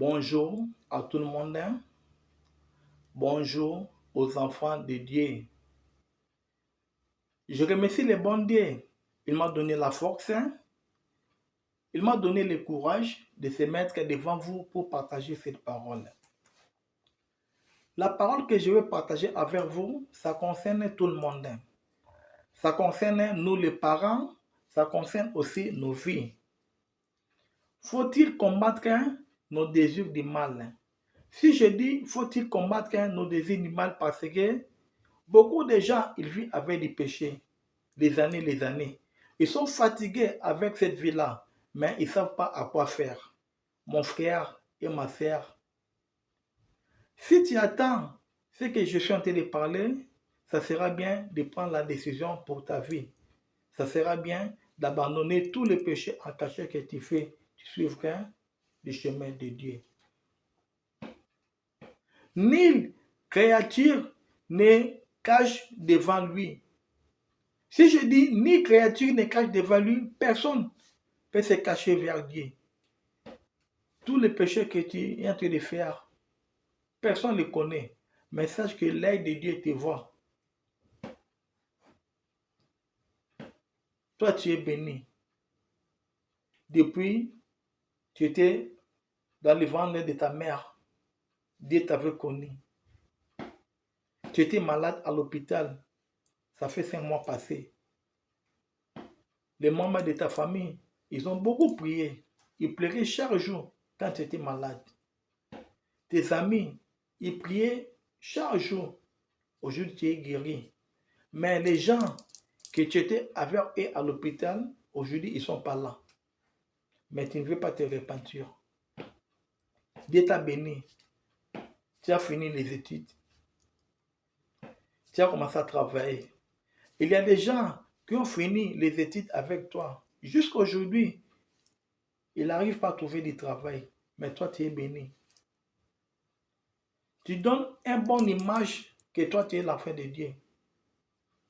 Bonjour à tout le monde. Bonjour aux enfants de Dieu. Je remercie le bon Dieu. Il m'a donné la force. Il m'a donné le courage de se mettre devant vous pour partager cette parole. La parole que je veux partager avec vous, ça concerne tout le monde. Ça concerne nous les parents, ça concerne aussi nos vies. Faut-il combattre nos désirs du mal? Si je dis faut-il combattre nos désirs du mal parce que beaucoup de gens, ils vivent avec des péchés, les années. Ils sont fatigués avec cette vie-là, mais ils ne savent pas à quoi faire. Mon frère et ma sœur, si tu attends ce que je suis en train de parler, ça sera bien de prendre la décision pour ta vie. Ça sera bien d'abandonner tous les péchés en cachette que tu fais. Tu suivras le chemin de Dieu. Nulle créature ne cache devant lui. Si je dis ni créature ne cache devant lui, personne ne peut se cacher vers Dieu. Tous les péchés que tu es en train de faire, personne ne les connaît. Mais sache que l'œil de Dieu te voit. Toi, tu es béni. Depuis, tu étais dans le ventre de ta mère. Dieu t'avait connu. Tu étais malade à l'hôpital. Ça fait 5 mois passés. Les membres de ta famille, ils ont beaucoup prié. Ils pleuraient chaque jour quand tu étais malade. Tes amis, ils priaient chaque jour. Aujourd'hui, tu es guéri. Mais les gens que tu étais avec eux à l'hôpital, aujourd'hui, ils ne sont pas là. Mais tu ne veux pas te repentir. Dieu t'a béni. Tu as fini les études. Tu as commencé à travailler. Il y a des gens qui ont fini les études avec toi. Jusqu'à aujourd'hui, ils n'arrivent pas à trouver du travail. Mais toi, tu es béni. Tu donnes une bonne image que toi, tu es l'enfant de Dieu.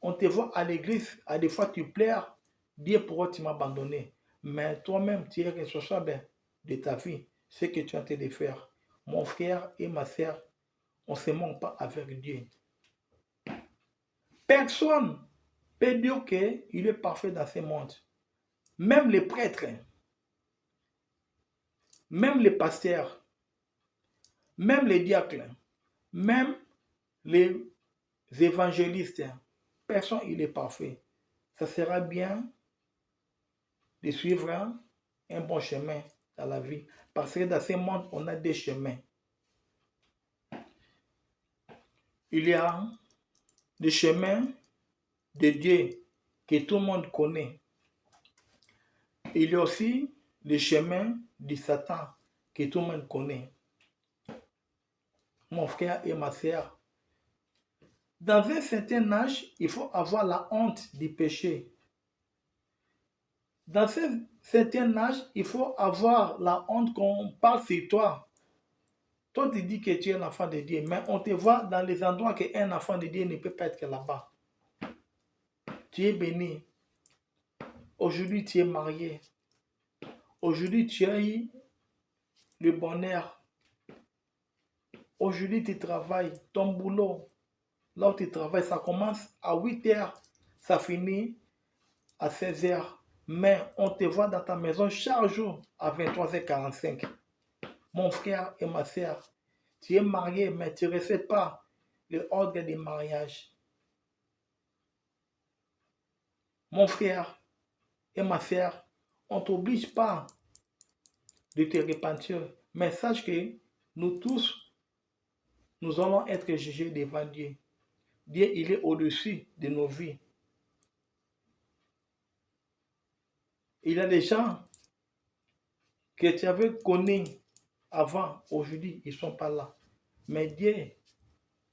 On te voit à l'église, à des fois tu pleures, Dieu pourquoi tu m'as abandonné. Mais toi-même, tu es responsable de ta vie, ce que tu es en train de faire. Mon frère et ma soeur, on ne se manque pas avec Dieu. Personne ne peut dire qu'il est parfait dans ce monde. Même les prêtres, même les pasteurs, même les diacres, même les évangélistes, personne il est parfait. Ça sera bien de suivre un bon chemin dans la vie. Parce que dans ce monde, on a des chemins. Il y a des chemins de Dieu que tout le monde connaît. Il y a aussi les chemins de Satan que tout le monde connaît. Mon frère et ma soeur, dans un certain âge, il faut avoir la honte du péché. Dans un certain âge, il faut avoir la honte qu'on parle sur toi. Toi, tu dis que tu es un enfant de Dieu, mais on te voit dans les endroits qu'un enfant de Dieu ne peut pas être là-bas. Tu es béni. Aujourd'hui, tu es marié. Aujourd'hui, tu as eu le bonheur. Aujourd'hui, tu travailles. Ton boulot, là où tu travailles, ça commence à 8 heures, ça finit à 16 heures. Mais on te voit dans ta maison chaque jour à 23h45. Mon frère et ma soeur, tu es marié, mais tu ne respectes pas le ordre du mariage. Mon frère et ma soeur, on ne t'oblige pas de te repentir. Mais sache que nous tous, nous allons être jugés devant Dieu. Dieu, il est au-dessus de nos vies. Il y a des gens que tu avais connus avant, aujourd'hui, ils ne sont pas là. Mais Dieu,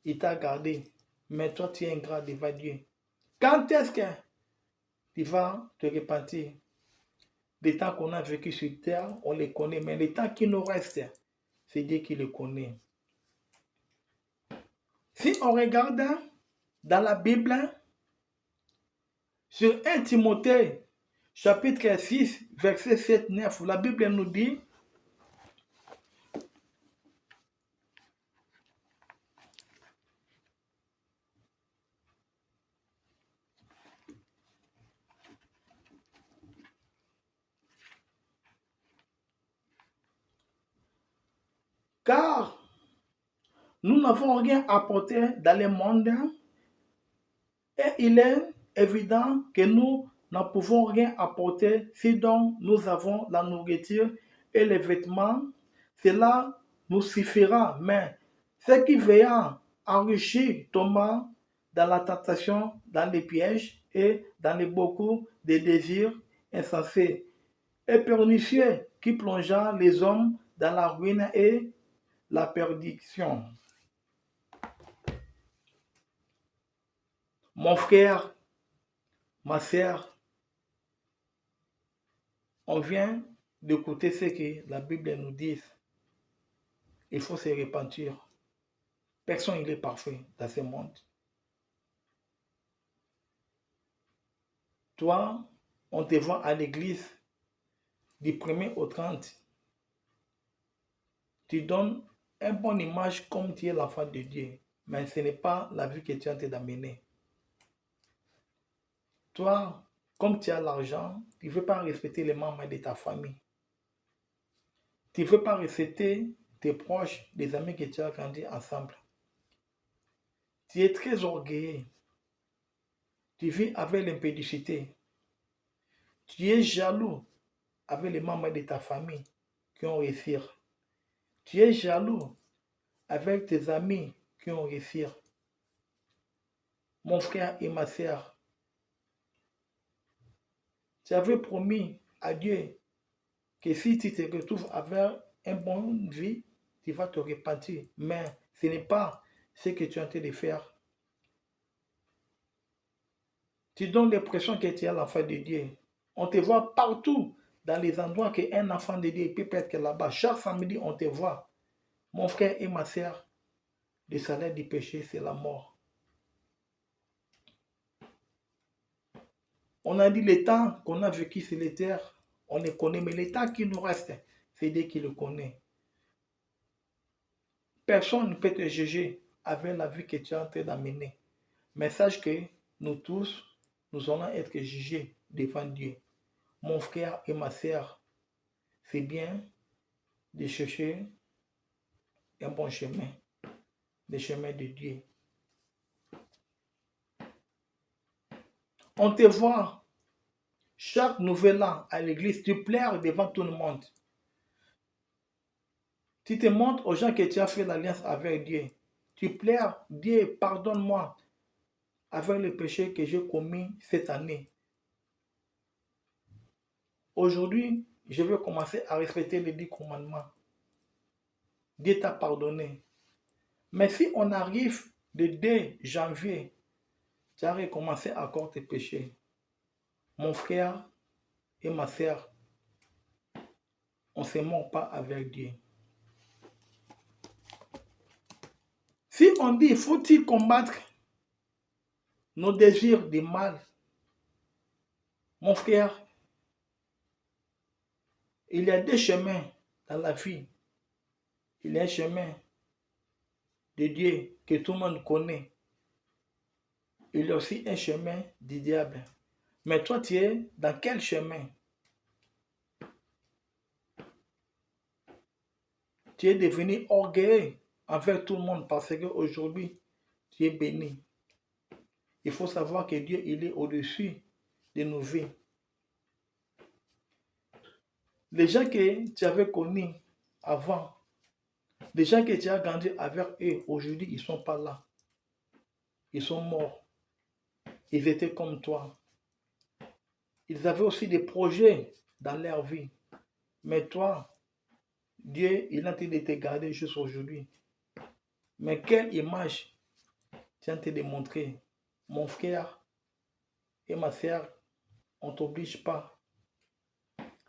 il t'a gardé. Mais toi, tu es ingrat devant Dieu. Quand est-ce que tu vas te repentir? Les temps qu'on a vécu sur terre, on les connaît. Mais les temps qui nous restent, c'est Dieu qui les connaît. Si on regarde dans la Bible, sur 1 Timothée, chapitre 6, verset 7-9, la Bible nous dit, Car nous n'avons rien apporté dans le monde et il est évident que nous n'en pouvons rien apporter si donc nous avons la nourriture et les vêtements. Cela nous suffira. Mais ce qui veilla enrichir Thomas dans la tentation, dans les pièges et dans les beaucoup de désirs insensés et pernicieux qui plongea les hommes dans la ruine et la perdition. Mon frère, ma sœur, on vient d'écouter ce que la Bible nous dit. Il faut se repentir. Personne n'est parfait dans ce monde. Toi, on te voit à l'église du 1er au 30. Tu donnes une bonne image comme tu es l'enfant de Dieu. Mais ce n'est pas la vie que tu es en train d'amener. Toi, comme tu as l'argent, tu ne veux pas respecter les membres de ta famille. Tu ne veux pas respecter tes proches, des amis que tu as grandi ensemble. Tu es très orgueilleux. Tu vis avec l'impédicité. Tu es jaloux avec les membres de ta famille qui ont réussi. Tu es jaloux avec tes amis qui ont réussi. Mon frère et ma sœur, tu avais promis à Dieu que si tu te retrouves avec une bonne vie, tu vas te repentir. Mais ce n'est pas ce que tu es en train de faire. Tu donnes l'impression que tu es l'enfant de Dieu. On te voit partout dans les endroits qu'un enfant de Dieu peut être là-bas. Chaque samedi, on te voit. Mon frère et ma sœur, le salaire du péché, c'est la mort. On a dit le temps qu'on a vécu sur les terres, on le connaît, mais le temps qui nous reste, c'est Dieu qui le connaît. Personne ne peut te juger avec la vie que tu es en train d'amener. Mais sache que nous tous, nous allons être jugés devant Dieu. Mon frère et ma sœur, c'est bien de chercher un bon chemin, le chemin de Dieu. On te voit chaque nouvel an à l'église, tu pleures devant tout le monde. Tu te montres aux gens que tu as fait l'alliance avec Dieu. Tu pleures, Dieu, pardonne-moi avec le péché que j'ai commis cette année. Aujourd'hui, je veux commencer à respecter les 10 commandements. Dieu t'a pardonné. Mais si on arrive le 2 janvier, tu as recommencé encore tes péchés. Mon frère et ma sœur, on ne se ment pas avec Dieu. Si on dit, faut-il combattre nos désirs du mal, mon frère, il y a deux chemins dans la vie. Il y a un chemin de Dieu que tout le monde connaît. Il y a aussi un chemin du diable. Mais toi, tu es dans quel chemin? Tu es devenu orgueilleux envers tout le monde parce qu'aujourd'hui, tu es béni. Il faut savoir que Dieu, il est au-dessus de nos vies. Les gens que tu avais connus avant, les gens que tu as grandi avec eux, aujourd'hui, ils ne sont pas là. Ils sont morts. Ils étaient comme toi. Ils avaient aussi des projets dans leur vie. Mais toi, Dieu, il a été de te garder jusqu'à aujourd'hui. Mais quelle image tu as été de montrer? Mon frère et ma sœur, on ne t'oblige pas.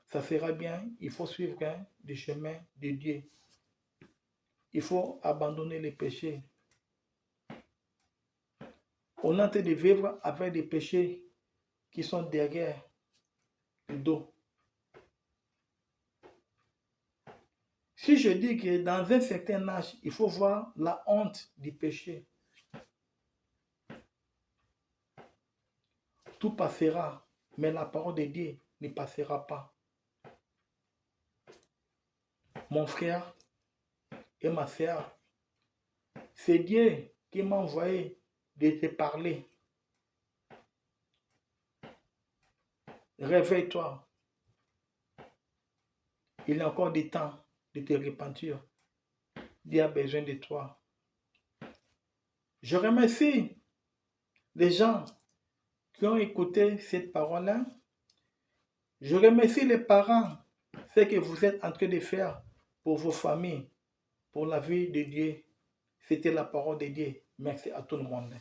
Ça sera bien, il faut suivre le chemin de Dieu. Il faut abandonner les péchés. On a été de vivre avec des péchés qui sont derrière le dos. Si je dis que dans un certain âge, il faut voir la honte du péché, tout passera, mais la parole de Dieu ne passera pas. Mon frère et ma sœur, c'est Dieu qui m'a envoyé de te parler. Réveille-toi. Il y a encore du temps de te repentir. Dieu a besoin de toi. Je remercie les gens qui ont écouté cette parole-là. Je remercie les parents, ce que vous êtes en train de faire pour vos familles, pour la vie de Dieu. C'était la parole de Dieu. Merci à tout le monde.